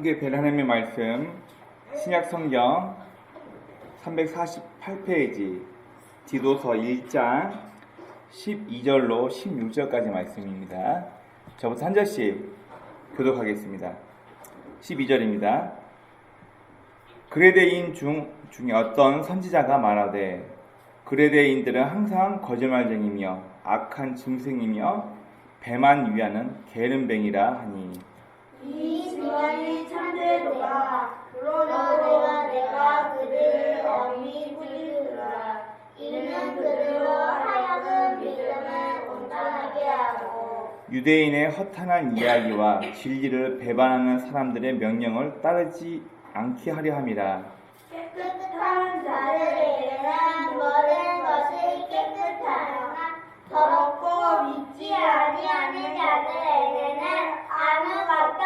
함께 뵐 하나님의 말씀 신약 성경 348페이지 디도서 1장 12절로 16절까지 말씀입니다. 저부터 한 절씩 교독하겠습니다. 12절입니다. 그레데인 중에 어떤 선지자가 말하되 그레데인들은 항상 거짓말쟁이며 악한 짐승이며 배만 위하는 게으름뱅이라 하니 이 증언이 참되도다. 그러나 내가 그들을 엄히 꾸짖으라. 이는 그들로 하여금 믿음을 온전하게 하고 유대인의 허탄한 이야기와 진리를 배반하는 사람들의 명령을 따르지 않게 하려 함이라. 깨끗한 자들에게는 모든 것이 깨끗하나 더럽고 믿지 아니하는 자들에게는 아무것도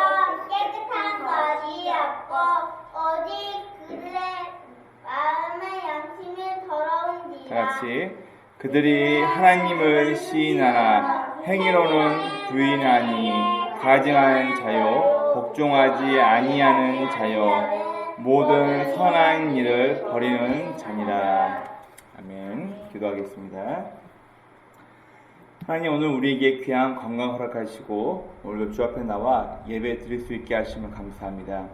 깨끗한 것이 없고 오직 그들의 마음의 양심이 더러운지라. 다 같이 그들이 하나님을 시인하나 행위로는 부인하니 가증하는 자요 복종하지 아니하는 자요 모든 선한 일을 버리는 자니라. 아멘. 기도하겠습니다. 하나님, 오늘 우리에게 귀한 건강 허락하시고 오늘도 주 앞에 나와 예배 드릴 수 있게 하시면 감사합니다.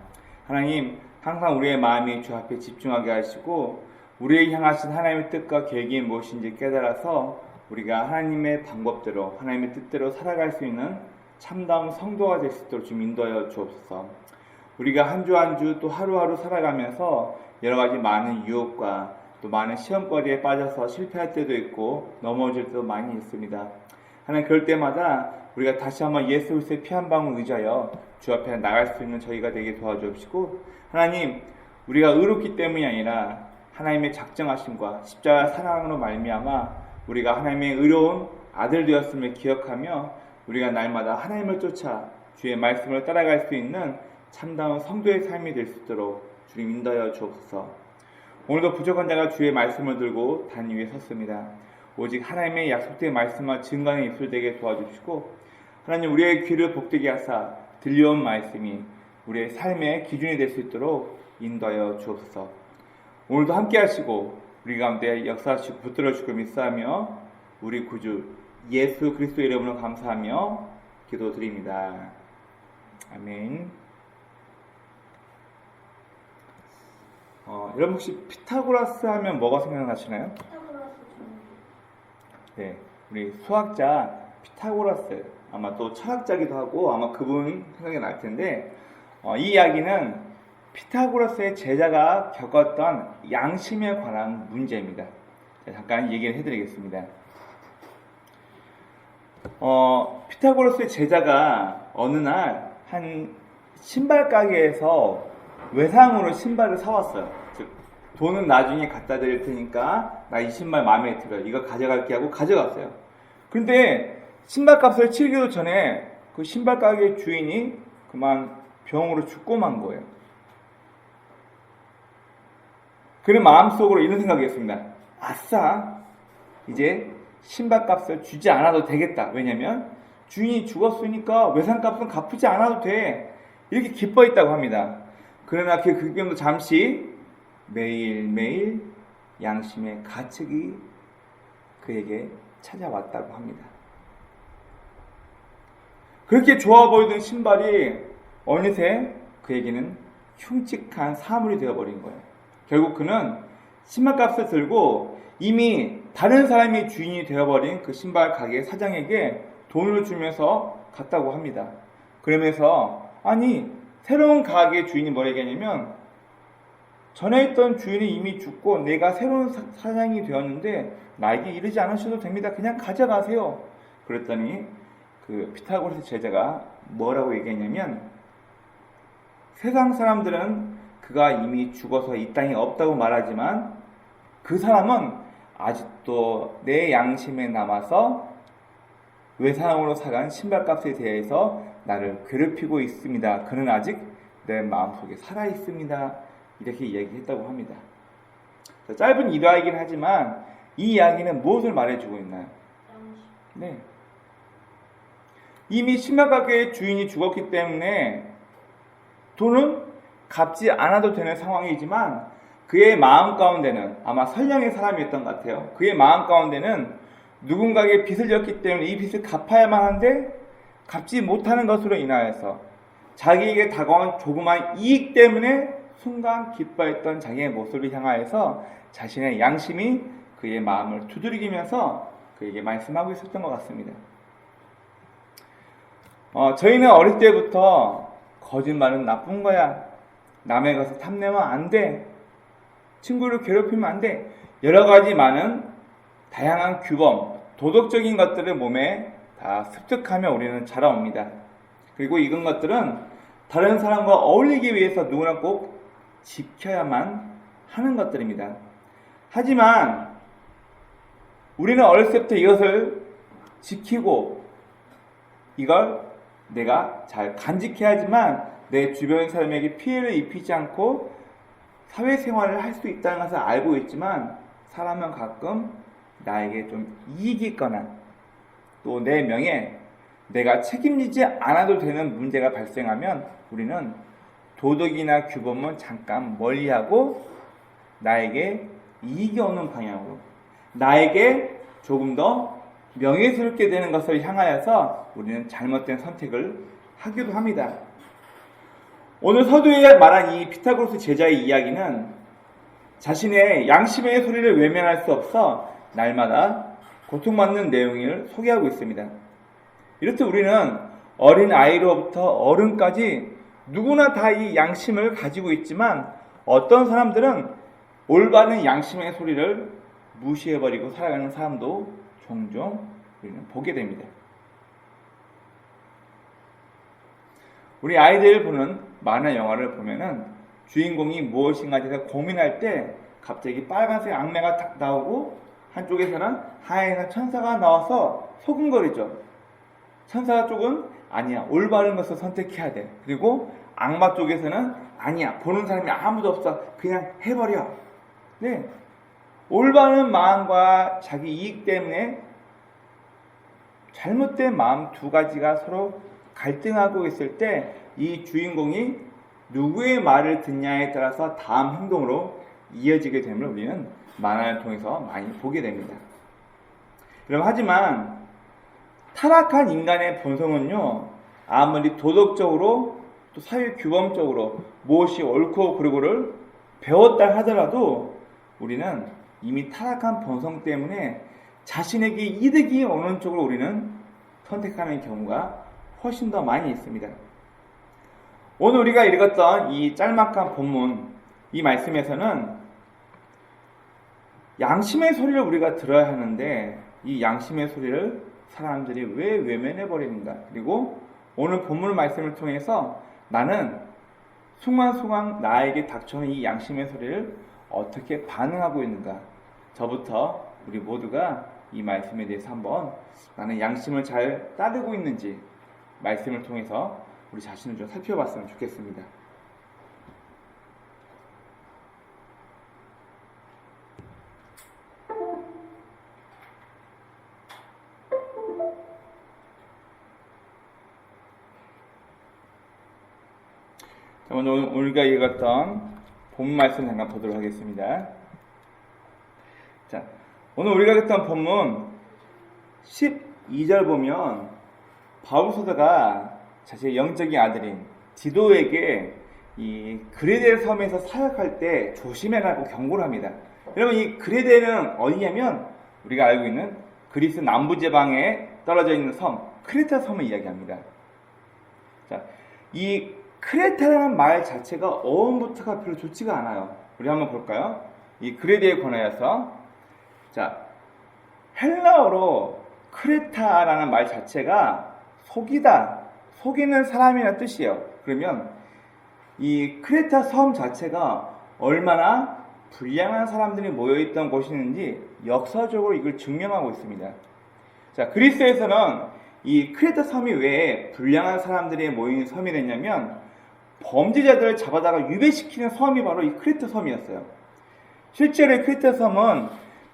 하나님, 항상 우리의 마음이 주 앞에 집중하게 하시고 우리를 향하신 하나님의 뜻과 계획이 무엇인지 깨달아서 우리가 하나님의 방법대로 하나님의 뜻대로 살아갈 수 있는 참다운 성도가 될 수 있도록 좀 인도하여 주옵소서. 우리가 한 주 한 주 또 하루하루 살아가면서 여러 가지 많은 유혹과 또 많은 시험거리에 빠져서 실패할 때도 있고 넘어질 때도 많이 있습니다. 하나님, 그럴 때마다 우리가 다시 한번 예수 그리스도의 피 한 방울 의지하여 주 앞에 나갈 수 있는 저희가 되게 도와주옵시고, 하나님, 우리가 의롭기 때문이 아니라 하나님의 작정하심과 십자가 사랑으로 말미암아 우리가 하나님의 의로운 아들 되었음을 기억하며 우리가 날마다 하나님을 쫓아 주의 말씀을 따라갈 수 있는 참다운 성도의 삶이 될 수 있도록 주님 인도하여 주옵소서. 오늘도 부족한 자가 주의 말씀을 들고 단 위에 섰습니다. 오직 하나님의 약속된 말씀과 증거의 입술 되게 도와주시고, 하나님, 우리의 귀를 복되게 하사 들려온 말씀이 우리의 삶의 기준이 될 수 있도록 인도하여 주옵소서. 오늘도 함께 하시고 우리 가운데 역사하시고 붙들어 주고 믿사하며 우리 구주 예수 그리스도의 이름으로 감사하며 기도드립니다. 아멘. 여러분 혹시 피타고라스 하면 뭐가 생각나시나요? 네, 우리 수학자 피타고라스, 아마 또 철학자기도 하고 아마 그분 생각이 날 텐데, 이 이야기는 피타고라스의 제자가 겪었던 양심에 관한 문제입니다. 잠깐 얘기를 해드리겠습니다. 피타고라스의 제자가 어느 날 한 신발 가게에서 외상으로 신발을 사왔어요. 즉, 돈은 나중에 갖다 드릴 테니까 나 이 신발 마음에 들어요. 이거 가져갈게 하고 가져갔어요. 그런데 신발 값을 치르기도 전에 그 신발 가게 주인이 그만 병으로 죽고 만 거예요. 그는 마음속으로 이런 생각이 했습니다. 아싸, 이제 신발 값을 주지 않아도 되겠다. 왜냐면 주인이 죽었으니까 외상값은 갚지 않아도 돼. 이렇게 기뻐했다고 합니다. 그러나 그 기쁨도 잠시 매일매일 양심의 가책이 그에게 찾아왔다고 합니다. 그렇게 좋아 보이던 신발이 어느새 그에게는 흉측한 사물이 되어버린 거예요. 결국 그는 신발값을 들고 이미 다른 사람이 주인이 되어버린 그 신발 가게 사장에게 돈을 주면서 갔다고 합니다. 그러면서 아니, 새로운 가게 주인이 뭐라 얘기하냐면, 전에 있던 주인이 이미 죽고 내가 새로운 사장이 되었는데 나에게 이르지 않으셔도 됩니다. 그냥 가져가세요. 그랬더니 그 피타고라스 제자가 뭐라고 얘기했냐면, 세상 사람들은 그가 이미 죽어서 이 땅에 없다고 말하지만 그 사람은 아직도 내 양심에 남아서 외상으로 사간 신발값에 대해서 나를 괴롭히고 있습니다. 그는 아직 내 마음속에 살아있습니다. 이렇게 이야기했다고 합니다. 짧은 일화이긴 하지만 이 이야기는 무엇을 말해주고 있나요? 네. 이미 신발 가게의 주인이 죽었기 때문에 돈은 갚지 않아도 되는 상황이지만 그의 마음 가운데는 아마 선량의 사람이었던 것 같아요. 그의 마음 가운데는 누군가에게 빚을 졌기 때문에 이 빚을 갚아야만 하는데 갚지 못하는 것으로 인하여서 자기에게 다가온 조그마한 이익 때문에 순간 기뻐했던 자기의 모습을 향하여서 자신의 양심이 그의 마음을 두드리면서 그에게 말씀하고 있었던 것 같습니다. 저희는 어릴 때부터 거짓말은 나쁜 거야, 남의 것을 탐내면 안 돼, 친구를 괴롭히면 안 돼, 여러 가지 많은 다양한 규범, 도덕적인 것들을 몸에 다 습득하며 우리는 자라옵니다. 그리고 이런 것들은 다른 사람과 어울리기 위해서 누구나 꼭 지켜야만 하는 것들입니다. 하지만 우리는 어렸을 때부터 이것을 지키고 이걸 내가 잘 간직해야지만 내 주변 사람에게 피해를 입히지 않고 사회생활을 할 수 있다는 것을 알고 있지만 사람은 가끔 나에게 좀 이익이 있거나 또 내 명예, 내가 책임지지 않아도 되는 문제가 발생하면 우리는 도덕이나 규범은 잠깐 멀리하고 나에게 이익이 오는 방향으로, 나에게 조금 더 명예스럽게 되는 것을 향하여서 우리는 잘못된 선택을 하기도 합니다. 오늘 서두에 말한 이 피타고라스 제자의 이야기는 자신의 양심의 소리를 외면할 수 없어 날마다 고통받는 내용을 소개하고 있습니다. 이렇듯 우리는 어린 아이로부터 어른까지 누구나 다 이 양심을 가지고 있지만 어떤 사람들은 올바른 양심의 소리를 무시해버리고 살아가는 사람도 종종 우리는 보게 됩니다. 우리 아이들 보는 만화 영화를 보면은 주인공이 무엇인가에 대해서 고민할 때 갑자기 빨간색 악마가 탁 나오고 한쪽에서는 하얀 천사가 나와서 소근거리죠. 천사 쪽은 아니야, 올바른 것을 선택해야 돼. 그리고 악마 쪽에서는 아니야, 보는 사람이 아무도 없어, 그냥 해버려. 네, 올바른 마음과 자기 이익 때문에 잘못된 마음 두 가지가 서로 갈등하고 있을 때 이 주인공이 누구의 말을 듣냐에 따라서 다음 행동으로 이어지게 됨을 우리는 만화를 통해서 많이 보게 됩니다. 그럼 하지만 타락한 인간의 본성은요, 아무리 도덕적으로 또 사회 규범적으로 무엇이 옳고 그르고를 배웠다 하더라도 우리는 이미 타락한 본성 때문에 자신에게 이득이 오는 쪽으로 우리는 선택하는 경우가 훨씬 더 많이 있습니다. 오늘 우리가 읽었던 이 짤막한 본문, 이 말씀에서는 양심의 소리를 우리가 들어야 하는데 이 양심의 소리를 사람들이 왜 외면해버리는가, 그리고 오늘 본문 말씀을 통해서 나는 순간순간 나에게 닥쳐오는 이 양심의 소리를 어떻게 반응하고 있는가, 저부터 우리 모두가 이 말씀에 대해서 한번 나는 양심을 잘 따르고 있는지 말씀을 통해서 우리 자신을 좀 살펴봤으면 좋겠습니다. 자, 먼저 우리가 읽었던 본문 말씀 잠깐 보도록 하겠습니다. 자, 오늘 우리가 읽었던 본문 12절 보면 바울 사도가 자신의 영적인 아들인 디도에게 이 그레데 섬에서 사역할 때 조심해라고 경고를 합니다. 여러분, 이 그레데는 어디냐면 우리가 알고 있는 그리스 남부지방에 떨어져 있는 섬 크레타 섬을 이야기합니다. 자, 이 크레타라는 말 자체가 어원부터가 별로 좋지가 않아요. 우리 한번 볼까요? 이 그레데에 관하여서, 자, 헬라어로 크레타라는 말 자체가 속이다, 속이는 사람이라는 뜻이에요. 그러면 이 크레타 섬 자체가 얼마나 불량한 사람들이 모여있던 곳이었는지 역사적으로 이걸 증명하고 있습니다. 자, 그리스에서는 이 크레타 섬이 왜 불량한 사람들이 모이는 섬이 됐냐면 범죄자들을 잡아다가 유배시키는 섬이 바로 이 크레타 섬이었어요. 실제로 이 크레타 섬은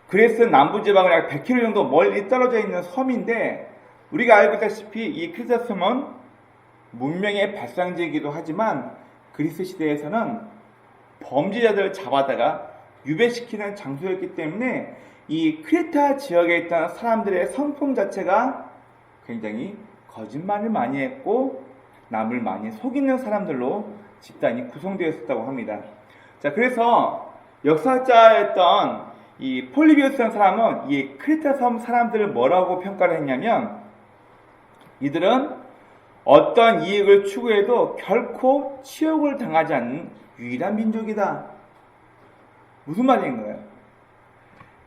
그리스 남부지방을 약 100km 정도 멀리 떨어져 있는 섬인데 우리가 알고 있다시피 이 크레타 섬은 문명의 발상지이기도 하지만 그리스 시대에서는 범죄자들을 잡아다가 유배시키는 장소였기 때문에 이 크레타 지역에 있던 사람들의 성품 자체가 굉장히 거짓말을 많이 했고 남을 많이 속이는 사람들로 집단이 구성되어 있었다고 합니다. 자, 그래서 역사학자였던 이 폴리비우스라는 사람은 이 크레타 섬 사람들을 뭐라고 평가를 했냐면, 이들은 어떤 이익을 추구해도 결코 치욕을 당하지 않는 유일한 민족이다. 무슨 말인 거예요?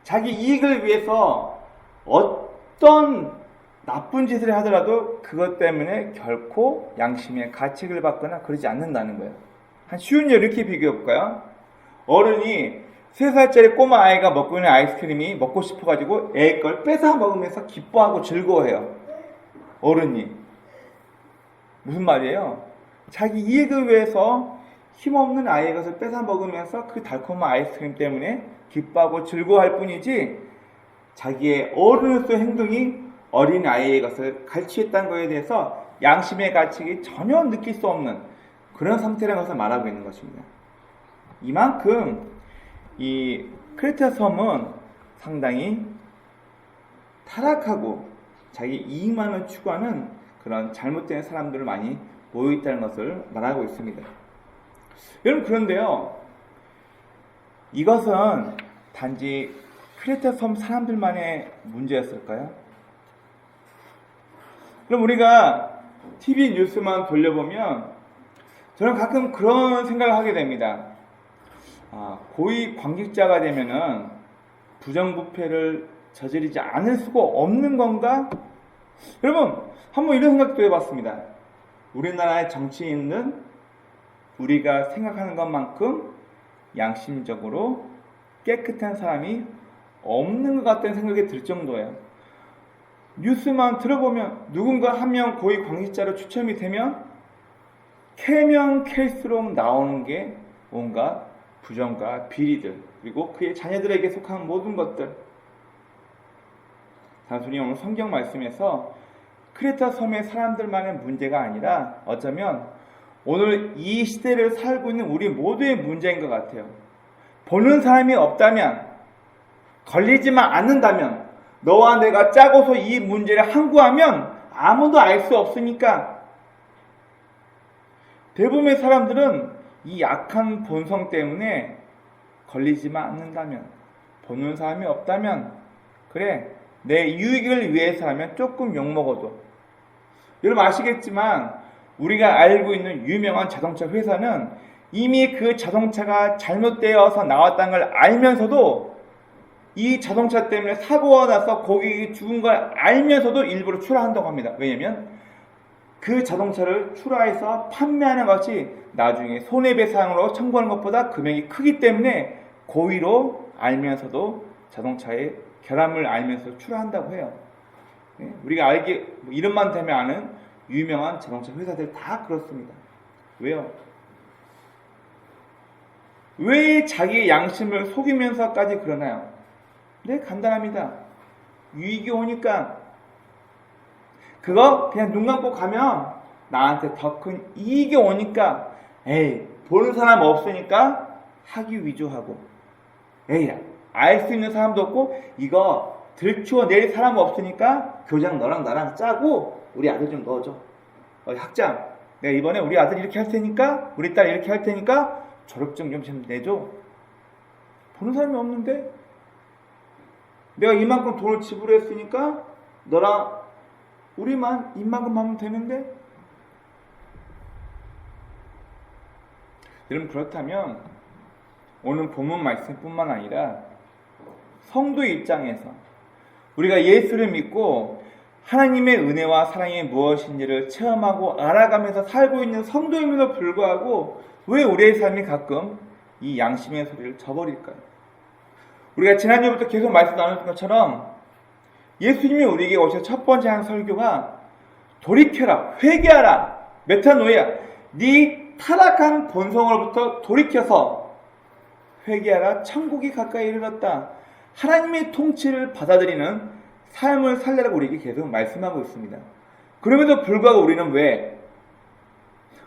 자기 이익을 위해서 어떤 나쁜 짓을 하더라도 그것 때문에 결코 양심의 가책을 받거나 그러지 않는다는 거예요. 한 쉬운 예를 이렇게 비교해 볼까요? 어른이 3살짜리 꼬마 아이가 먹고 있는 아이스크림이 먹고 싶어가지고 애 걸 뺏어 먹으면서 기뻐하고 즐거워해요. 어른이. 무슨 말이에요? 자기 이익을 위해서 힘없는 아이의 것을 뺏어 먹으면서 그 달콤한 아이스크림 때문에 기뻐하고 즐거워할 뿐이지, 자기의 어른으로서의 행동이 어린 아이의 것을 갈취했다는 것에 대해서 양심의 가책이 전혀 느낄 수 없는 그런 상태라는 것을 말하고 있는 것입니다. 이만큼 이 크레타 섬은 상당히 타락하고 자기 이익만을 추구하는 그런 잘못된 사람들을 많이 모여 있다는 것을 말하고 있습니다. 여러분, 그런데요, 이것은 단지 크레타 섬 사람들만의 문제였을까요? 그럼 우리가 TV 뉴스만 돌려보면 저는 가끔 그런 생각을 하게 됩니다. 고위 관직자가 되면은 부정부패를 저지르지 않을 수가 없는 건가? 여러분, 한번 이런 생각도 해봤습니다. 우리나라의 정치인은 우리가 생각하는 것만큼 양심적으로 깨끗한 사람이 없는 것 같다는 생각이 들 정도예요. 뉴스만 들어보면 누군가 한 명 고위 관직자로 추첨이 되면 캐면 캘수록 나오는 게 뭔가 부정과 비리들, 그리고 그의 자녀들에게 속한 모든 것들. 단순히 오늘 성경 말씀에서 크레타 섬의 사람들만의 문제가 아니라 어쩌면 오늘 이 시대를 살고 있는 우리 모두의 문제인 것 같아요. 보는 사람이 없다면, 걸리지만 않는다면, 너와 내가 짜고서 이 문제를 항구하면 아무도 알 수 없으니까 대부분의 사람들은 이 약한 본성 때문에 걸리지만 않는다면, 보는 사람이 없다면, 그래, 내 유익을 위해서라면 조금 욕먹어도. 여러분 아시겠지만 우리가 알고 있는 유명한 자동차 회사는 이미 그 자동차가 잘못되어서 나왔다는 걸 알면서도, 이 자동차 때문에 사고가 나서 고객이 죽은 걸 알면서도 일부러 출하한다고 합니다. 왜냐면 그 자동차를 출하해서 판매하는 것이 나중에 손해배상으로 청구하는 것보다 금액이 크기 때문에 고의로 알면서도 자동차의 결함을 알면서 출하한다고 해요. 우리가 알게 이름만 대면 아는 유명한 자동차 회사들 다 그렇습니다. 왜요? 왜 자기의 양심을 속이면서까지 그러나요? 네, 간단합니다. 유익이 오니까. 그거 그냥 눈 감고 가면 나한테 더 큰 이익이 오니까, 에이, 보는 사람 없으니까 하기 위조하고, 에이, 알 수 있는 사람도 없고 이거 들추어 내릴 사람 없으니까 교장 너랑 나랑 짜고 우리 아들 좀 넣어줘. 학장, 내가 이번에 우리 아들 이렇게 할 테니까, 우리 딸 이렇게 할 테니까 졸업증 좀 내줘. 보는 사람이 없는데 내가 이만큼 돈을 지불했으니까 너랑 우리만 이만큼 하면 되는데. 여러분, 그렇다면 오늘 본문 말씀뿐만 아니라 성도의 입장에서 우리가 예수를 믿고 하나님의 은혜와 사랑이 무엇인지를 체험하고 알아가면서 살고 있는 성도임에도 불구하고 왜 우리의 삶이 가끔 이 양심의 소리를 저버릴까요? 우리가 지난주부터 계속 말씀 나눈 것처럼 예수님이 우리에게 오셔서 첫 번째 한 설교가 돌이켜라, 회개하라, 메타노이아, 네 타락한 본성으로부터 돌이켜서 회개하라, 천국이 가까이 이르렀다. 하나님의 통치를 받아들이는 삶을 살려라고 우리에게 계속 말씀하고 있습니다. 그럼에도 불구하고 우리는 왜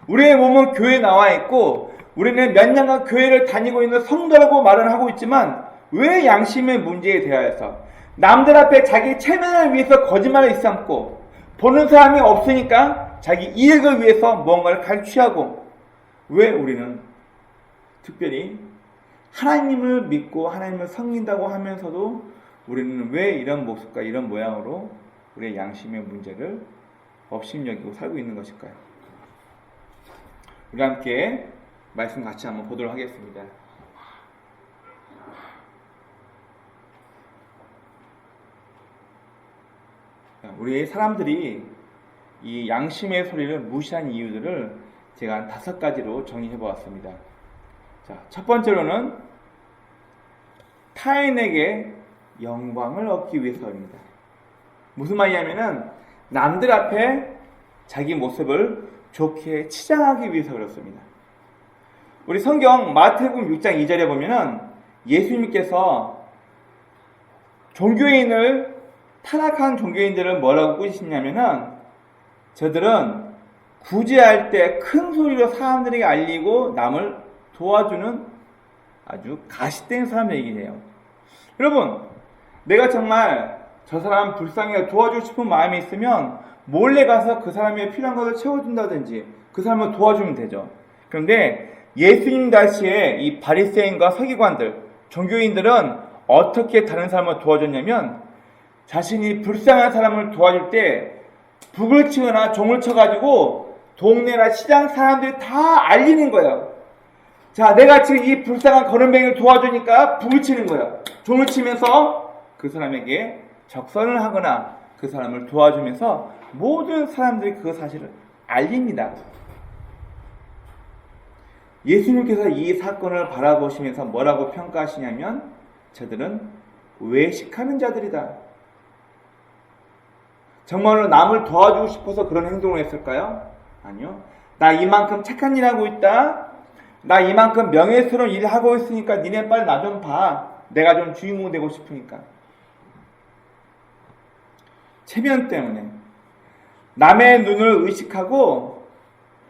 우리의 몸은 교회에 나와 있고 우리는 몇 년간 교회를 다니고 있는 성도라고 말을 하고 있지만 왜 양심의 문제에 대하여서 남들 앞에 자기 체면을 위해서 거짓말을 일삼고 보는 사람이 없으니까 자기 이익을 위해서 뭔가를 갈취하고 왜 우리는 특별히 하나님을 믿고 하나님을 섬긴다고 하면서도 우리는 왜 이런 모습과 이런 모양으로 우리의 양심의 문제를 업신여기고 살고 있는 것일까요? 우리 함께 말씀 같이 한번 보도록 하겠습니다. 우리 사람들이 이 양심의 소리를 무시한 이유들을 제가 한 5가지로 정리해 보았습니다. 자, 첫 번째로는 타인에게 영광을 얻기 위해서입니다. 무슨 말이냐면은 남들 앞에 자기 모습을 좋게 치장하기 위해서 그렇습니다. 우리 성경 마태복음 6장 2절에 보면은 예수님께서 종교인을 타락한 종교인들을 뭐라고 꾸짖으시냐면은 저들은 구제할 때 큰 소리로 사람들에게 알리고 남을 도와주는 아주 가시된 사람들 얘기해요. 여러분, 내가 정말 저 사람 불쌍해 도와주고 싶은 마음이 있으면 몰래 가서 그 사람이 필요한 것을 채워준다든지 그 사람을 도와주면 되죠. 그런데 예수님 당시에 이 바리새인과 서기관들, 종교인들은 어떻게 다른 사람을 도와줬냐면 자신이 불쌍한 사람을 도와줄 때 북을 치거나 종을 쳐가지고 동네나 시장 사람들이 다 알리는 거예요. 자, 내가 지금 이 불쌍한 거름뱅이를 도와주니까 북을 치는 거예요. 종을 치면서 그 사람에게 적선을 하거나 그 사람을 도와주면서 모든 사람들이 그 사실을 알립니다. 예수님께서 이 사건을 바라보시면서 뭐라고 평가하시냐면 저들은 외식하는 자들이다. 정말로 남을 도와주고 싶어서 그런 행동을 했을까요? 아니요. 나 이만큼 착한 일 하고 있다. 나 이만큼 명예스러운 일 하고 있으니까 니네 빨리 나 좀 봐. 내가 좀 주인공 되고 싶으니까. 체면 때문에 남의 눈을 의식하고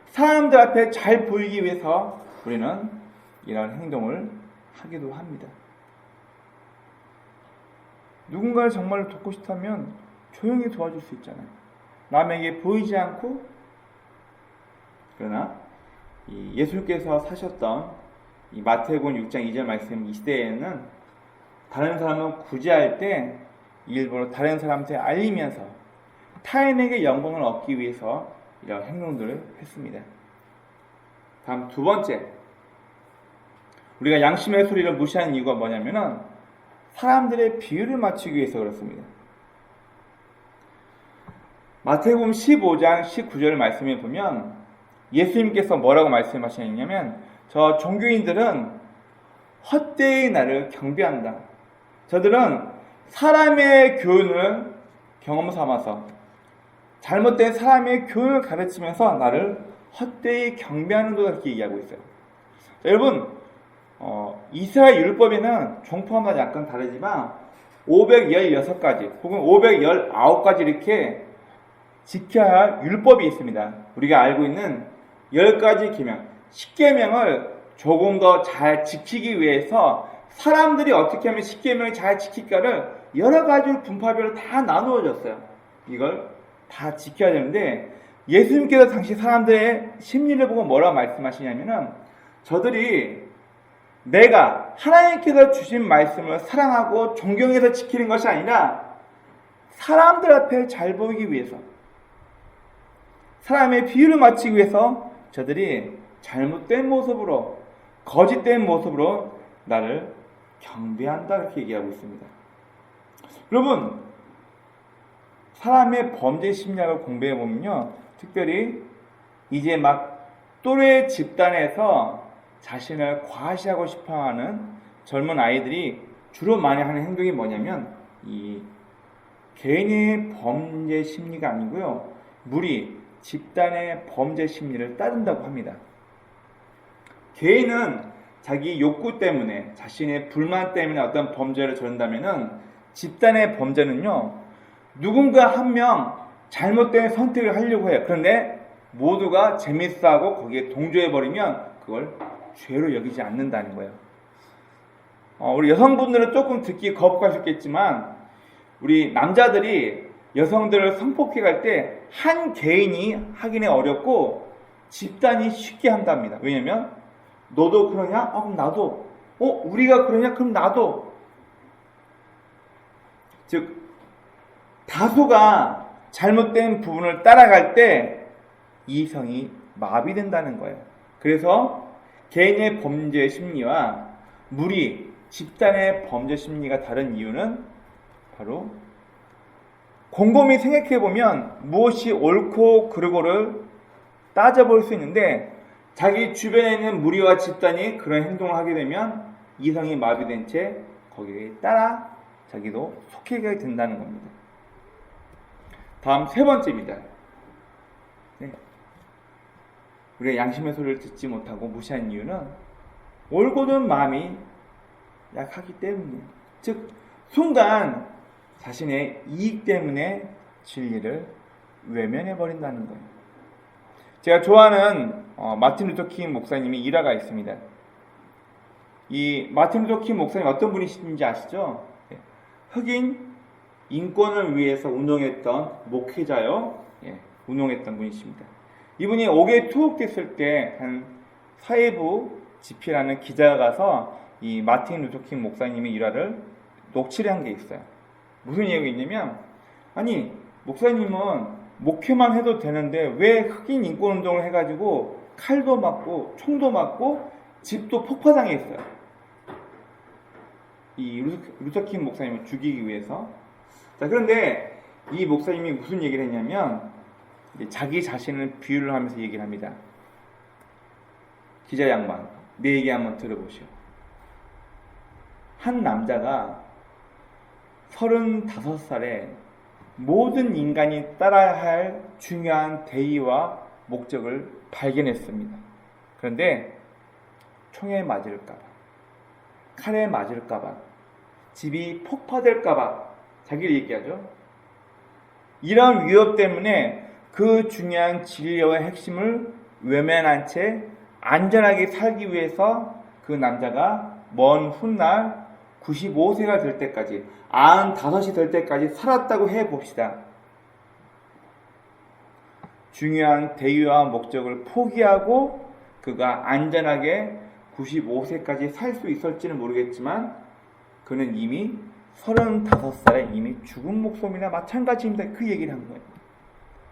사람들 앞에 잘 보이기 위해서 우리는 이런 행동을 하기도 합니다. 누군가를 정말로 돕고 싶다면 조용히 도와줄 수 있잖아요. 남에게 보이지 않고. 그러나 예수님께서 사셨던 이 마태복음 6장 2절 말씀 이 시대에는 다른 사람을 구제할 때 일부러 다른 사람한테 알리면서 타인에게 영광을 얻기 위해서 이런 행동들을 했습니다. 다음 두 번째, 우리가 양심의 소리를 무시하는 이유가 뭐냐면은 사람들의 비율을 맞추기 위해서 그렇습니다. 마태복음 15장 19절 말씀에 보면 예수님께서 뭐라고 말씀하시냐면 저 종교인들은 헛되이 나를 경배한다. 저들은 사람의 교훈을 경험 삼아서 잘못된 사람의 교훈을 가르치면서 나를 헛되이 경배하는 거다 이렇게 얘기하고 있어요. 자, 여러분 이스라엘 율법에는 종포마다 약간 다르지만 516가지 혹은 519가지 이렇게 지켜야 할 율법이 있습니다. 우리가 알고 있는 10가지 계명, 10계명을 조금 더 잘 지키기 위해서 사람들이 어떻게 하면 10계명을 잘 지킬까를 여러 가지 분파별로 다 나누어졌어요. 이걸 다 지켜야 되는데 예수님께서 당시 사람들의 심리를 보고 뭐라고 말씀하시냐면은 저들이 내가 하나님께서 주신 말씀을 사랑하고 존경해서 지키는 것이 아니라 사람들 앞에 잘 보이기 위해서 사람의 비율을 맞추기 위해서 저들이 잘못된 모습으로 거짓된 모습으로 나를 경배한다 이렇게 얘기하고 있습니다. 여러분 사람의 범죄 심리학을 공부해 보면요 특별히 이제 막 또래 집단에서 자신을 과시하고 싶어하는 젊은 아이들이 주로 많이 하는 행동이 뭐냐면 이 개인의 범죄 심리가 아니고요 무리 집단의 범죄 심리를 따른다고 합니다. 개인은 자기 욕구 때문에 자신의 불만 때문에 어떤 범죄를 저른다면은 집단의 범죄는요 누군가 한 명 잘못된 선택을 하려고 해요. 그런데 모두가 재밌어하고 거기에 동조해버리면 그걸 죄로 여기지 않는다는 거예요. 우리 여성분들은 조금 듣기 거북할 수 있겠지만 우리 남자들이 여성들을 성폭행 할 때 한 개인이 하기는 어렵고 집단이 쉽게 한답니다. 왜냐면 너도 그러냐? 그럼 나도. 우리가 그러냐? 그럼 나도. 즉 다수가 잘못된 부분을 따라갈 때 이성이 마비된다는 거예요. 그래서 개인의 범죄 심리와 무리, 집단의 범죄 심리가 다른 이유는 바로 곰곰이 생각해보면 무엇이 옳고 그르고를 따져볼 수 있는데 자기 주변에 있는 무리와 집단이 그런 행동을 하게 되면 이성이 마비된 채 거기에 따라 자기도 속해가게 된다는 겁니다. 다음 세 번째입니다. 우리가 양심의 소리를 듣지 못하고 무시한 이유는 올곧은 마음이 약하기 때문이에요. 즉 순간 자신의 이익 때문에 진리를 외면해버린다는 거예요. 제가 좋아하는 마틴 루터 킹 목사님이 일화가 있습니다. 이 마틴 루터 킹 목사님 어떤 분이신지 아시죠? 흑인 인권을 위해서 운동했던 목회자요. 운동했던 분이십니다. 이분이 옥에 투옥됐을 때 한 사회부 집회라는 기자가 가서 이 마틴 루터 킹 목사님의 일화를 녹취를 한 게 있어요. 무슨 얘기가 있냐면 아니 목사님은 목회만 해도 되는데 왜 흑인 인권 운동을 해가지고 칼도 맞고 총도 맞고 집도 폭파당했어요. 이 루터 킹 목사님을 죽이기 위해서. 자, 그런데 이 목사님이 무슨 얘기를 했냐면 자기 자신을 비유를 하면서 얘기를 합니다. 기자 양반, 내 얘기 한번 들어보시오. 한 남자가 35살에 모든 인간이 따라야 할 중요한 대의와 목적을 발견했습니다. 그런데 총에 맞을까봐, 칼에 맞을까봐, 집이 폭파될까봐 자기를 얘기하죠. 이런 위협 때문에 그 중요한 진리의 핵심을 외면한 채 안전하게 살기 위해서 그 남자가 먼 훗날 95세가 될 때까지 95이 될 때까지 살았다고 해봅시다. 중요한 대의와 목적을 포기하고 그가 안전하게 95세까지 살 수 있을지는 모르겠지만 그는 이미 35살에 이미 죽은 목숨이나 마찬가지입니다. 그 얘기를 한 거예요.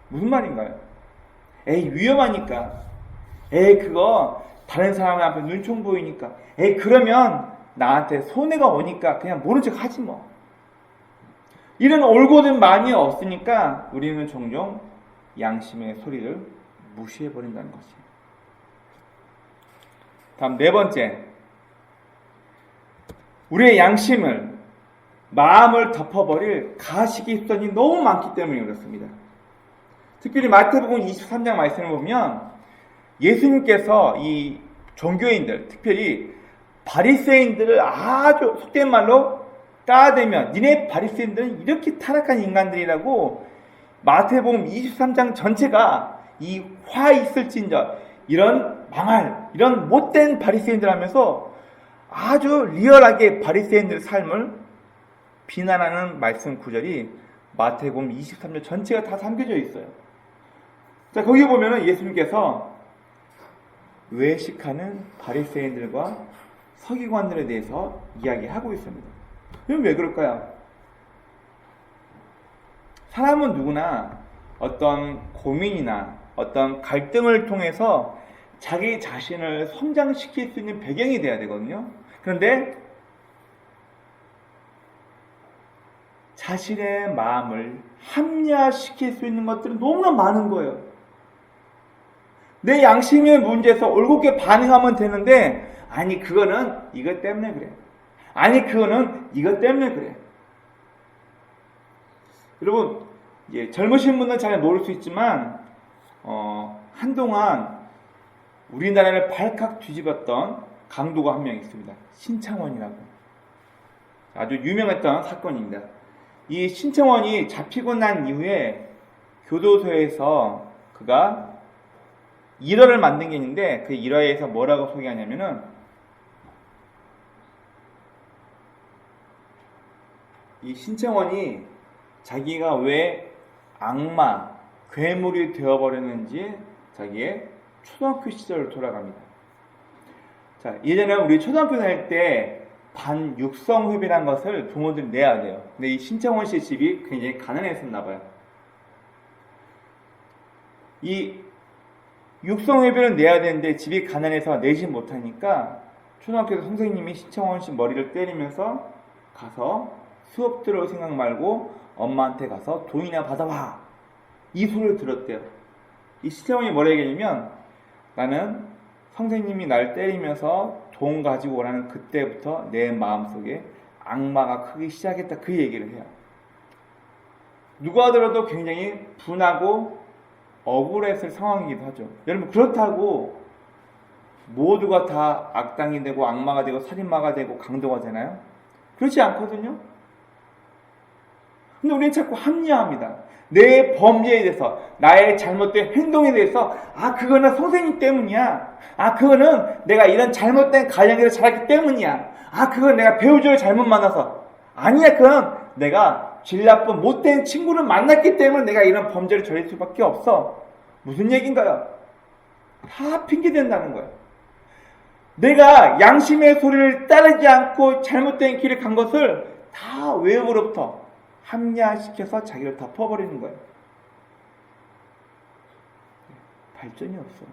무슨 말인가요? 위험하니까. 그거 다른 사람 앞에 눈총 보이니까. 그러면 나한테 손해가 오니까 그냥 모른 척 하지 뭐. 이런 올곧은 마음이 없으니까 우리는 종종 양심의 소리를 무시해버린다는 것입니다. 다음 네 번째. 우리의 양심을, 마음을 덮어버릴 가시기선이 너무 많기 때문에 그렇습니다. 특별히 마태복음 23장 말씀을 보면 예수님께서 이 종교인들, 특별히 바리새인들을 아주 속된 말로 까대면 니네 바리새인들은 이렇게 타락한 인간들이라고 마태복음 23장 전체가 이 화 있을진저 이런 망할 이런 못된 바리새인들 하면서 아주 리얼하게 바리새인들의 삶을 비난하는 말씀 구절이 마태복음 23장 전체가 다 담겨져 있어요. 자, 거기 보면은 예수님께서 외식하는 바리새인들과 서기관들에 대해서 이야기하고 있습니다. 이건 왜 그럴까요? 사람은 누구나 어떤 고민이나 어떤 갈등을 통해서 자기 자신을 성장시킬 수 있는 배경이 돼야 되거든요. 그런데 자신의 마음을 합리화시킬 수 있는 것들은 너무나 많은 거예요. 내 양심의 문제에서 올곧게 반응하면 되는데 아니 그거는 이것 때문에 그래. 아니 그거는 이것 때문에 그래. 여러분 젊으신 분들은 잘 모를 수 있지만 한동안 우리나라를 발칵 뒤집었던 강도가 한 명 있습니다. 신창원이라고. 아주 유명했던 사건입니다. 이 신창원이 잡히고 난 이후에 교도소에서 그가 일화를 만든 게 있는데 그 일화에서 뭐라고 소개하냐면은 이 신청원이 자기가 왜 악마, 괴물이 되어버렸는지 자기의 초등학교 시절로 돌아갑니다. 자, 예전에 우리 초등학교 다닐 때 반육성회비라는 것을 부모들이 내야 돼요. 근데 이 신청원 씨의 집이 굉장히 가난했었나 봐요. 이 육성회비를 내야 되는데 집이 가난해서 내지 못하니까 초등학교에서 선생님이 신청원 씨 머리를 때리면서 가서 수업 들을 생각 말고 엄마한테 가서 돈이나 받아와, 이 소리를 들었대요. 이 신청원이 뭐라 얘기하냐면 나는 선생님이 날 때리면서 돈 가지고 오라는 그때부터 내 마음속에 악마가 크기 시작했다, 그 얘기를 해요. 누가 들어도 굉장히 분하고 억울했을 상황이기도 하죠. 여러분, 그렇다고 모두가 다 악당이 되고 악마가 되고 살인마가 되고 강도가 되나요? 그렇지 않거든요. 근데 우리는 자꾸 합리화합니다. 내 범죄에 대해서, 나의 잘못된 행동에 대해서 그거는 선생님 때문이야. 그거는 내가 이런 잘못된 가정에서 자랐기 때문이야. 그건 내가 배우자를 잘못 만나서. 아니야, 그건 내가 질 나쁜 못된 친구를 만났기 때문에 내가 이런 범죄를 저질 수밖에 없어. 무슨 얘기인가요? 다 핑계댄다는 거예요. 내가 양심의 소리를 따르지 않고 잘못된 길을 간 것을 다 외부로부터 합리화시켜서 자기를 덮어버리는 거예요. 발전이 없어.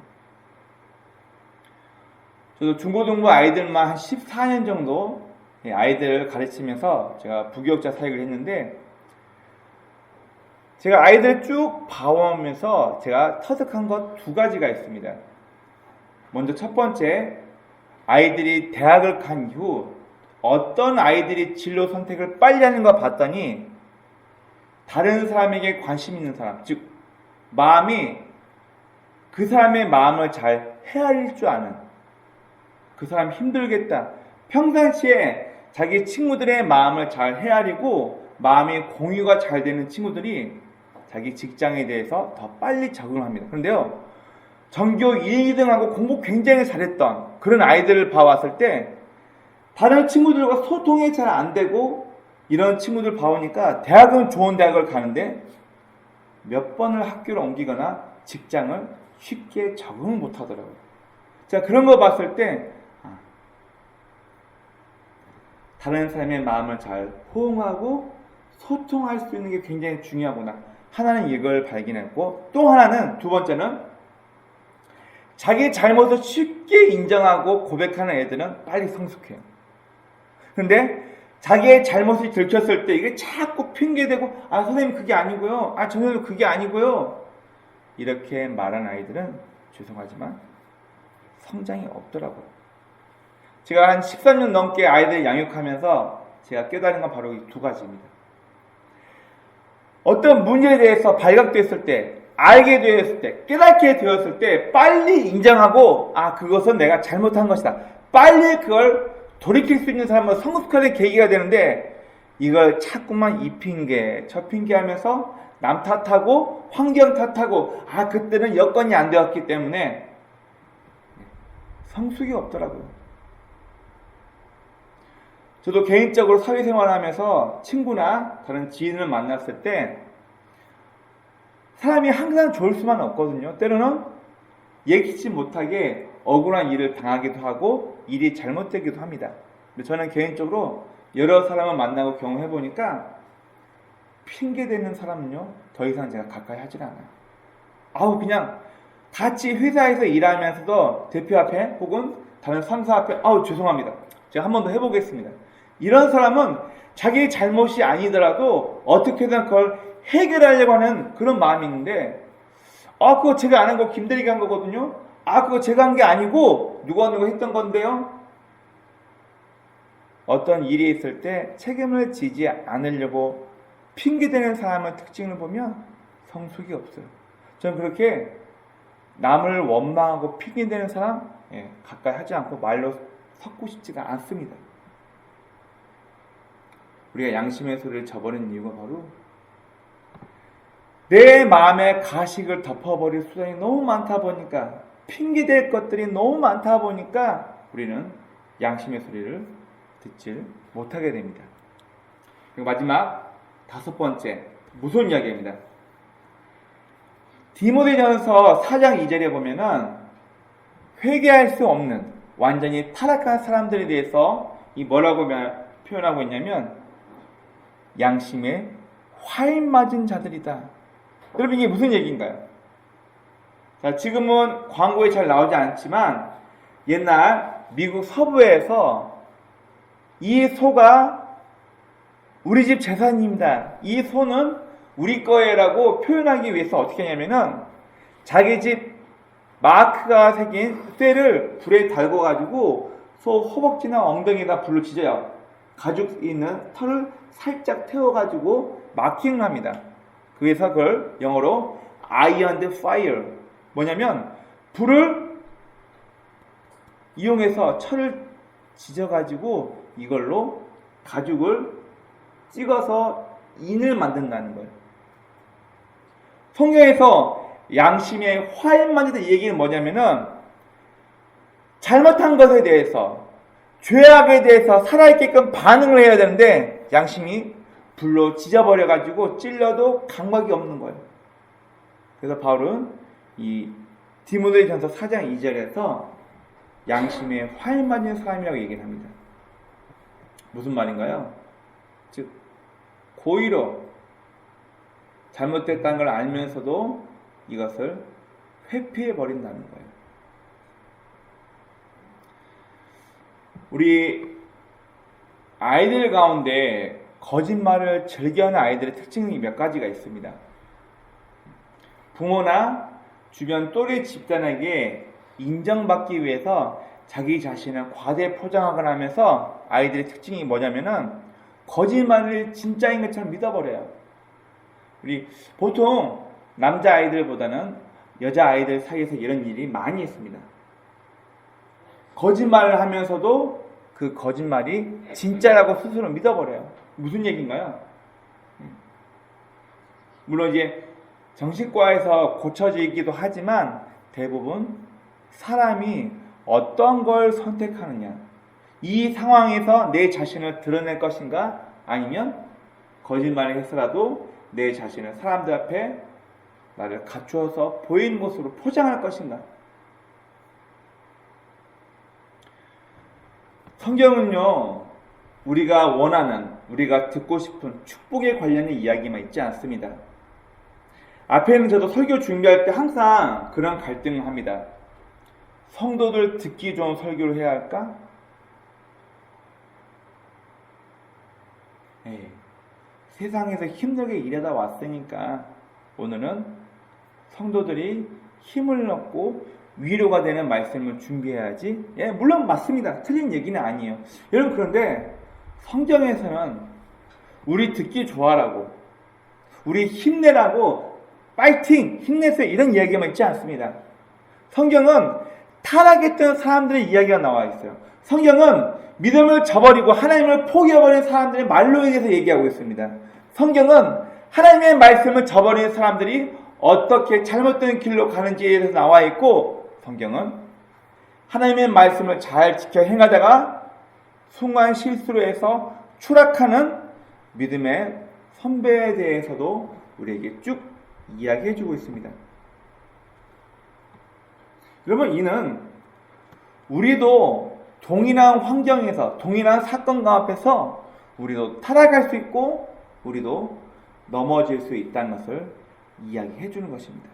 저도 중고등부 아이들만 한 14년 정도 아이들을 가르치면서 제가 부교육자 사역을 했는데, 제가 아이들을 쭉 봐오면서 제가 터득한 것 두 가지가 있습니다. 먼저 첫 번째, 아이들이 대학을 간 이후 어떤 아이들이 진로 선택을 빨리 하는가 봤더니 다른 사람에게 관심 있는 사람, 즉 마음이 그 사람의 마음을 잘 헤아릴 줄 아는, 그 사람 힘들겠다, 평상시에 자기 친구들의 마음을 잘 헤아리고 마음이 공유가 잘 되는 친구들이 자기 직장에 대해서 더 빨리 적응을 합니다. 그런데요, 전교 1, 2등하고 공부 굉장히 잘했던 그런 아이들을 봐왔을 때 다른 친구들과 소통이 잘 안 되고 이런 친구들 봐오니까 대학은 좋은 대학을 가는데 몇 번을 학교를 옮기거나 직장을 쉽게 적응을 못 하더라고요. 자, 그런 거 봤을 때 다른 사람의 마음을 잘 호응하고 소통할 수 있는 게 굉장히 중요하구나. 하나는 이걸 발견했고, 또 하나는, 두 번째는 자기 잘못을 쉽게 인정하고 고백하는 애들은 빨리 성숙해요. 근데 자기의 잘못이 들켰을 때 이게 자꾸 핑계대고 선생님 그게 아니고요, 선생님 그게 아니고요, 이렇게 말하는 아이들은 죄송하지만 성장이 없더라고요. 제가 한 13년 넘게 아이들 양육하면서 제가 깨달은 건 바로 이 두 가지입니다. 어떤 문제에 대해서 발각됐을 때, 알게 되었을 때, 깨닫게 되었을 때 빨리 인정하고 그것은 내가 잘못한 것이다, 빨리 그걸 돌이킬 수 있는 사람은 성숙하는 계기가 되는데, 이걸 자꾸만 이 핑계 저 핑계 하면서 남 탓하고 환경 탓하고 그때는 여건이 안 되었기 때문에 성숙이 없더라고요. 저도 개인적으로 사회생활을 하면서 친구나 다른 지인을 만났을 때 사람이 항상 좋을 수만 없거든요. 때로는 예기치 못하게 억울한 일을 당하기도 하고 일이 잘못되기도 합니다. 근데 저는 개인적으로 여러 사람을 만나고 경험해보니까 핑계대는 사람은요, 더 이상 제가 가까이 하질 않아요. 그냥 같이 회사에서 일하면서도 대표 앞에 혹은 다른 상사 앞에 죄송합니다, 제가 한 번 더 해보겠습니다, 이런 사람은 자기 잘못이 아니더라도 어떻게든 그걸 해결하려고 하는 그런 마음이 있는데, 그거 제가 안 한 거 김대리가 한 거거든요, 그거 제가 한 게 아니고 누가 했던 건데요. 어떤 일이 있을 때 책임을 지지 않으려고 핑계대는 사람의 특징을 보면 성숙이 없어요. 저는 그렇게 남을 원망하고 핑계대는 사람 가까이 하지 않고 말로 섞고 싶지가 않습니다. 우리가 양심의 소리를 저버린 이유가 바로 내 마음의 가식을 덮어버릴 수단이 너무 많다 보니까 핑계댈 것들이 너무 많다 보니까 우리는 양심의 소리를 듣질 못하게 됩니다. 그리고 마지막 5번째, 무서운 이야기입니다. 디모데전서 4장 2절에 보면은 회개할 수 없는 완전히 타락한 사람들에 대해서 이 뭐라고 표현하고 있냐면 양심에 화인 맞은 자들이다. 여러분 이게 무슨 얘기인가요? 자, 지금은 광고에 잘 나오지 않지만 옛날 미국 서부에서 이 소가 우리 집 재산입니다. 이 소는 우리 거예라고 표현하기 위해서 어떻게 하냐면은 자기 집 마크가 새긴 쇠를 불에 달궈가지고 소 허벅지나 엉덩이에다 불로 지져요. 가죽 있는 털을 살짝 태워가지고 마킹을 합니다. 그래서 그걸 영어로 iron the fire, 뭐냐면 불을 이용해서 철을 지져가지고 이걸로 가죽을 찍어서 인을 만든다는 거예요. 성경에서 양심의 화인 맞은 얘기는 뭐냐면은 잘못한 것에 대해서, 죄악에 대해서 살아있게끔 반응을 해야 되는데 양심이 불로 지져버려가지고 찔려도 감각이 없는 거예요. 그래서 바울은 이 디모데전서 4장 2절에서 양심의 화인 맞은 사람이라고 얘기를 합니다. 무슨 말인가요? 즉 고의로 잘못됐다는 걸 알면서도 이것을 회피해 버린다는 거예요. 우리 아이들 가운데 거짓말을 즐겨하는 아이들의 특징이 몇 가지가 있습니다. 부모나 주변 또래 집단에게 인정받기 위해서 자기 자신을 과대 포장하거나 하면서 아이들의 특징이 뭐냐면은 거짓말을 진짜인 것처럼 믿어버려요. 우리 보통 남자 아이들보다는 여자 아이들 사이에서 이런 일이 많이 있습니다. 거짓말을 하면서도 그 거짓말이 진짜라고 스스로 믿어버려요. 무슨 얘기인가요? 물론 이제 정신과에서 고쳐지기도 하지만 대부분 사람이 어떤 걸 선택하느냐, 이 상황에서 내 자신을 드러낼 것인가, 아니면 거짓말을 해서라도 내 자신을 사람들 앞에 나를 갖추어서 보이는 모습으로 포장할 것인가. 성경은요, 우리가 원하는, 우리가 듣고 싶은 축복에 관련된 이야기만 있지 않습니다. 앞에는 저도 설교 준비할 때 항상 그런 갈등을 합니다. 성도들 듣기 좋은 설교를 해야 할까? 세상에서 힘들게 일하다 왔으니까 오늘은 성도들이 힘을 얻고 위로가 되는 말씀을 준비해야지. 물론 맞습니다. 틀린 얘기는 아니에요. 여러분, 그런데 성경에서는 우리 듣기 좋아라고, 우리 힘내라고, 파이팅! 힘내세요! 이런 이야기만 있지 않습니다. 성경은 타락했던 사람들의 이야기가 나와 있어요. 성경은 믿음을 저버리고 하나님을 포기해버린 사람들의 말로에 대해서 얘기하고 있습니다. 성경은 하나님의 말씀을 저버리는 사람들이 어떻게 잘못된 길로 가는지에 대해서 나와 있고, 성경은 하나님의 말씀을 잘 지켜 행하다가 순간 실수로 해서 추락하는 믿음의 선배에 대해서도 우리에게 쭉 이야기해주고 있습니다. 여러분, 이는 우리도 동일한 환경에서, 동일한 사건과 앞에서 우리도 타락할 수 있고 우리도 넘어질 수 있다는 것을 이야기해 주는 것입니다.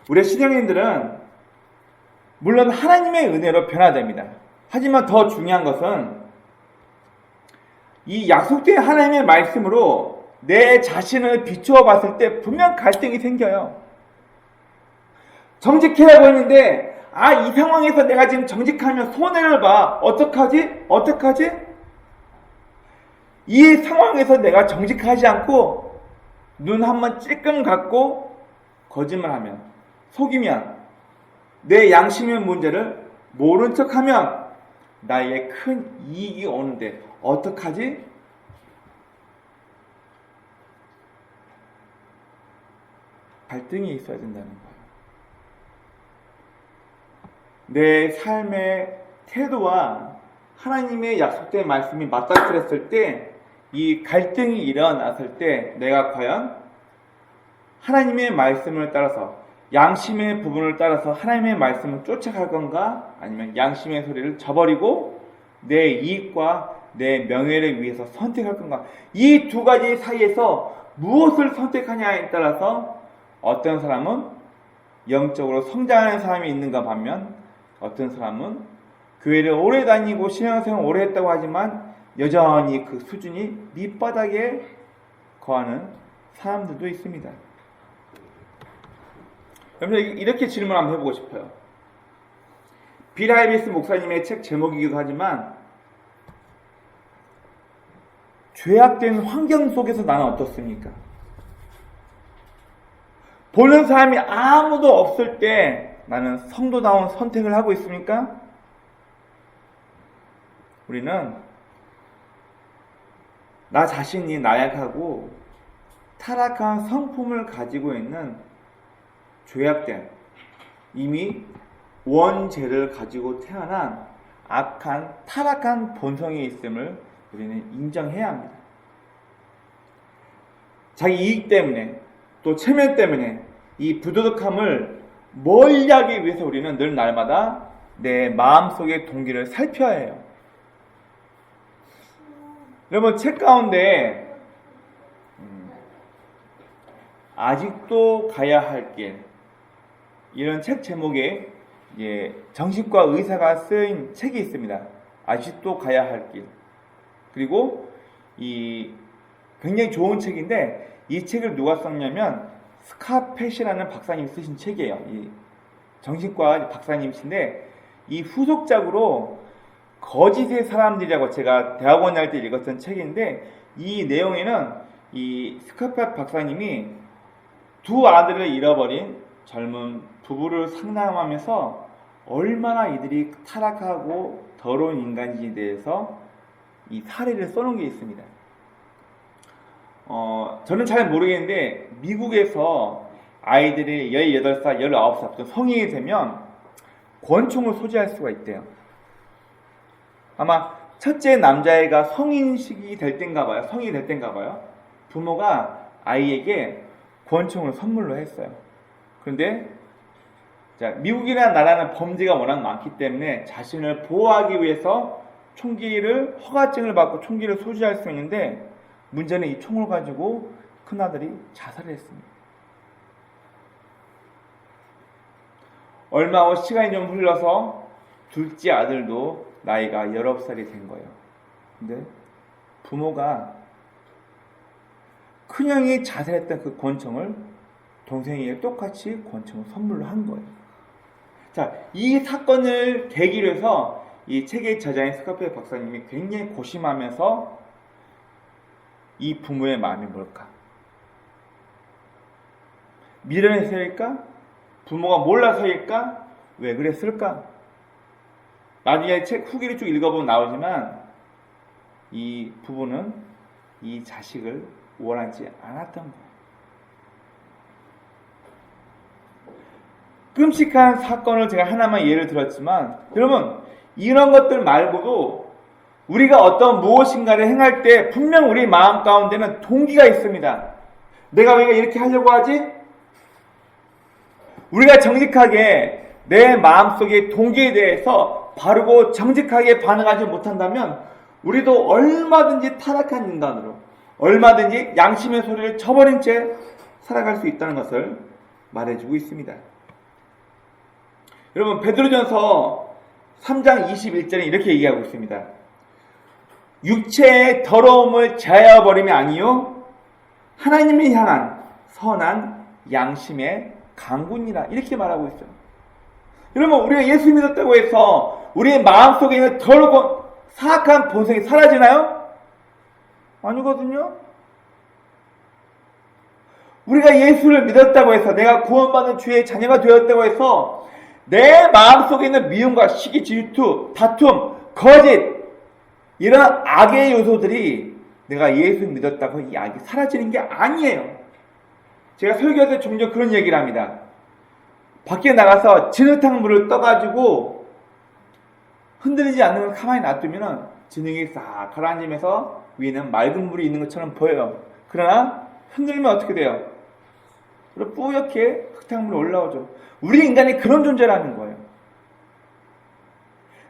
우리 신앙인들은 물론 하나님의 은혜로 변화됩니다. 하지만 더 중요한 것은 이 약속된 하나님의 말씀으로 내 자신을 비추어 봤을 때 분명 갈등이 생겨요. 정직해라고 했는데 이 상황에서 내가 지금 정직하면 손해를 봐. 어떡하지? 이 상황에서 내가 정직하지 않고 눈 한번 찔끔 감고 거짓말하면, 속이면, 내 양심의 문제를 모른 척하면 나에게 큰 이익이 오는데 어떡하지? 갈등이 있어야 된다는 거예요. 내 삶의 태도와 하나님의 약속된 말씀이 맞닥뜨렸을 때, 이 갈등이 일어났을 때 내가 과연 하나님의 말씀을 따라서, 양심의 부분을 따라서 하나님의 말씀을 쫓아갈 건가, 아니면 양심의 소리를 저버리고 내 이익과 내 명예를 위해서 선택할 건가. 이 두 가지 사이에서 무엇을 선택하냐에 따라서 어떤 사람은 영적으로 성장하는 사람이 있는가 반면, 어떤 사람은 교회를 오래 다니고 신앙생활을 오래 했다고 하지만 여전히 그 수준이 밑바닥에 거하는 사람들도 있습니다. 여러분, 이렇게 질문 한번 해보고 싶어요. 빌 하이비스 목사님의 책 제목이기도 하지만, 죄악된 환경 속에서 나는 어떻습니까? 보는 사람이 아무도 없을 때 나는 성도다운 선택을 하고 있습니까? 우리는 나 자신이 나약하고 타락한 성품을 가지고 있는 죄악된, 이미 원죄를 가지고 태어난 악한 타락한 본성이 있음을 우리는 인정해야 합니다. 자기 이익 때문에 또 체면 때문에 이 부도덕함을 멀리하기 위해서 우리는 늘 날마다 내 마음속의 동기를 살펴야 해요. 여러분, 책 가운데 아직도 가야 할 길, 이런 책 제목에 정신과 의사가 쓰인 책이 있습니다. 아직도 가야 할 길. 그리고 이 굉장히 좋은 책인데, 이 책을 누가 썼냐면 스카펫이라는 박사님이 쓰신 책이에요. 이 정신과 박사님이신데, 이 후속작으로 거짓의 사람들이라고 제가 대학원 다닐 때 읽었던 책인데, 이 내용에는 이 스카펫 박사님이 두 아들을 잃어버린 젊은 부부를 상담하면서 얼마나 이들이 타락하고 더러운 인간인지에 대해서 이 사례를 써놓은 게 있습니다. 저는 잘 모르겠는데 미국에서 아이들이 18살, 19살 성인이 되면 권총을 소지할 수가 있대요. 아마 첫째 남자애가 성인식이 될 땐가 봐요. 성인이 될 땐가 봐요. 부모가 아이에게 권총을 선물로 했어요. 그런데 미국이라는 나라는 범죄가 워낙 많기 때문에 자신을 보호하기 위해서 총기를, 허가증을 받고 총기를 소지할 수 있는데, 문제는 이 총을 가지고 큰아들이 자살을 했습니다. 얼마 후 시간이 좀 흘러서 둘째 아들도 나이가 19살이 된 거예요. 근데 부모가 큰형이 자살했던 그 권총을 동생에게 똑같이 권총을 선물로 한 거예요. 자, 이 사건을 계기로 해서 이 책의 저자인 스카펫 박사님이 굉장히 고심하면서 이 부모의 마음이 뭘까? 미련해서일까? 부모가 몰라서일까? 왜 그랬을까? 나중에 책 후기를 쭉 읽어보면 나오지만 이 부부는 이 자식을 원하지 않았던 거예요. 끔찍한 사건을 제가 하나만 예를 들었지만, 여러분, 이런 것들 말고도 우리가 어떤 무엇인가를 행할 때 분명 우리 마음 가운데는 동기가 있습니다. 내가 왜 이렇게 하려고 하지? 우리가 정직하게 내 마음속의 동기에 대해서 바르고 정직하게 반응하지 못한다면 우리도 얼마든지 타락한 인간으로, 얼마든지 양심의 소리를 저버린 채 살아갈 수 있다는 것을 말해주고 있습니다. 여러분, 베드로전서 3장 21절에 이렇게 얘기하고 있습니다. 육체의 더러움을 제하여버림이 아니요 하나님을 향한 선한 양심의 강군이라, 이렇게 말하고 있어요. 여러분, 우리가 예수 믿었다고 해서 우리의 마음속에 있는 더럽고 사악한 본성이 사라지나요? 아니거든요. 우리가 예수를 믿었다고 해서, 내가 구원받은 주의 자녀가 되었다고 해서 내 마음속에 있는 미움과 시기, 질투, 다툼, 거짓, 이런 악의 요소들이 내가 예수 믿었다고 이 악이 사라지는 게 아니에요. 제가 설교할 때 종종 그런 얘기를 합니다. 밖에 나가서 진흙탕 물을 떠가지고 흔들리지 않는 걸 가만히 놔두면 진흙이 싹 가라앉으면서 위에는 맑은 물이 있는 것처럼 보여요. 그러나 흔들면 어떻게 돼요? 뿌옇게 흙탕물이 올라오죠. 우리 인간이 그런 존재라는 거예요.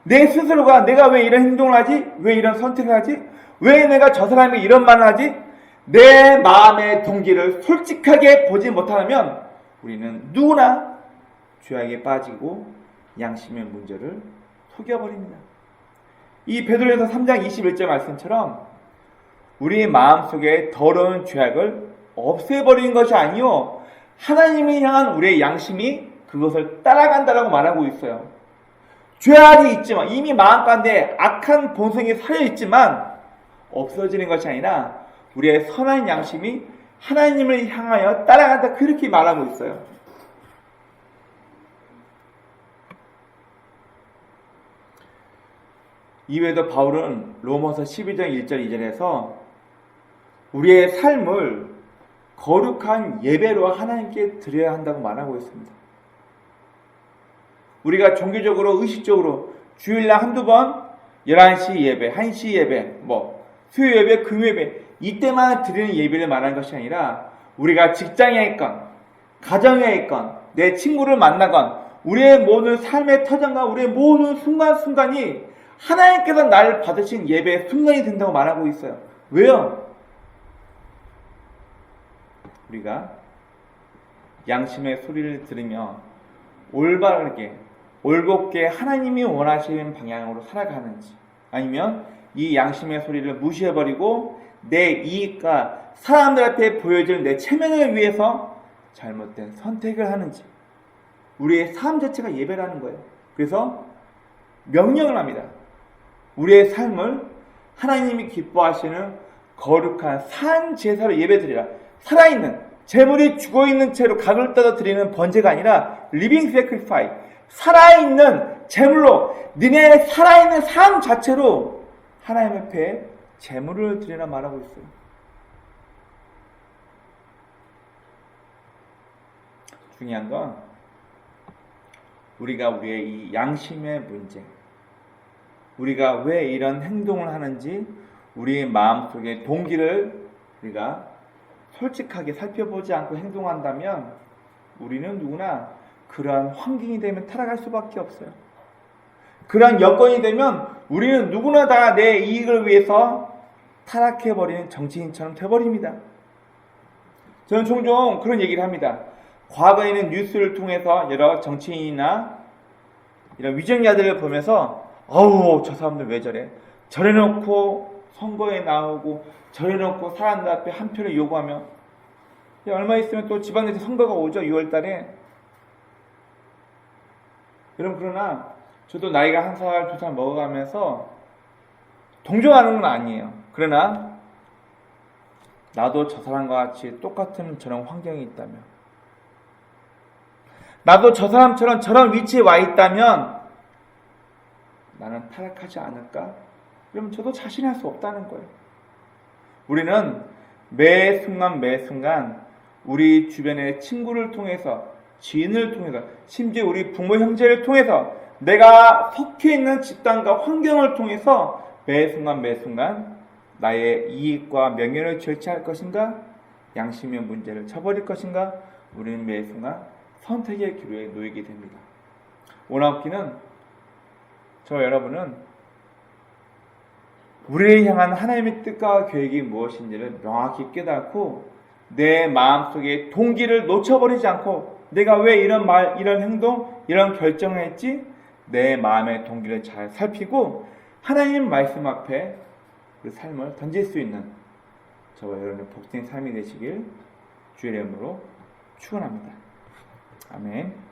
내 스스로가 내가 왜 이런 행동을 하지? 왜 이런 선택을 하지? 왜 내가 저 사람이 이런 말을 하지? 내 마음의 동기를 솔직하게 보지 못하면 우리는 누구나 죄악에 빠지고 양심의 문제를 속여버립니다. 이 베드로전서 3장 21절 말씀처럼 우리 마음속에 더러운 죄악을 없애버리는 것이 아니요 하나님을 향한 우리의 양심이 그것을 따라간다라고 말하고 있어요. 죄악이 있지만 이미 마음 가운데 악한 본성이 살아있지만 없어지는 것이 아니라 우리의 선한 양심이 하나님을 향하여 따라간다 그렇게 말하고 있어요. 이외에도 바울은 로마서 12장 1절 2절에서 우리의 삶을 거룩한 예배로 하나님께 드려야 한다고 말하고 있습니다. 우리가 종교적으로 의식적으로 주일날 한두 번 11시 예배, 1시 예배, 수요 예배, 금요 예배 이때만 드리는 예배를 말하는 것이 아니라 우리가 직장에 있건 가정에 있건 내 친구를 만나건 우리의 모든 삶의 터전과 우리의 모든 순간순간이 하나님께서 나를 받으신 예배의 순간이 된다고 말하고 있어요. 왜요? 우리가 양심의 소리를 들으며 올바르게 올곧게 하나님이 원하시는 방향으로 살아가는지 아니면 이 양심의 소리를 무시해버리고 내 이익과 사람들 앞에 보여줄 내 체면을 위해서 잘못된 선택을 하는지 우리의 삶 자체가 예배라는 거예요. 그래서 명령을 합니다. 우리의 삶을 하나님이 기뻐하시는 거룩한 산 제사로 예배드리라. 살아있는 재물이 죽어있는 채로 각을 떠서 드리는 번제가 아니라 living sacrifice 살아있는 재물로 너네 살아있는 삶 자체로 하나님 앞에 재물을 드리라 말하고 있어요. 중요한 건 우리가 우리의 이 양심의 문제 우리가 왜 이런 행동을 하는지 우리의 마음속의 동기를 우리가 솔직하게 살펴보지 않고 행동한다면 우리는 누구나 그러한 환경이 되면 타락할 수밖에 없어요. 그러한 여건이 되면 우리는 누구나 다 내 이익을 위해서 타락해버리는 정치인처럼 돼버립니다. 저는 종종 그런 얘기를 합니다. 과거에는 뉴스를 통해서 여러 정치인이나 이런 위정자들을 보면서 저 사람들 왜 저래? 저래놓고 선거에 나오고 저래놓고 사람들 앞에 한 표를 요구하며 얼마 있으면 또 지방대표 선거가 오죠. 6월달에. 여러분 그러나 저도 나이가 1살, 2살 먹어가면서 동정하는 건 아니에요. 그러나 나도 저 사람과 같이 똑같은 저런 환경이 있다면 나도 저 사람처럼 저런 위치에 와 있다면 나는 타락하지 않을까? 그러면 저도 자신할 수 없다는 거예요. 우리는 매 순간 우리 주변의 친구를 통해서 지인을 통해서 심지어 우리 부모 형제를 통해서 내가 속해 있는 집단과 환경을 통해서 매 순간 나의 이익과 명예를 절취할 것인가 양심의 문제를 쳐버릴 것인가 우리는 매 순간 선택의 기로에 놓이게 됩니다. 원하옵기는 저와 여러분은 우리를 향한 하나님의 뜻과 계획이 무엇인지를 명확히 깨닫고 내 마음속의 동기를 놓쳐버리지 않고 내가 왜 이런 말, 이런 행동, 이런 결정을 했지? 내 마음의 동기를 잘 살피고 하나님 말씀 앞에 그 삶을 던질 수 있는 저와 여러분의 복된 삶이 되시길 주의 이름으로 축원합니다. 아멘.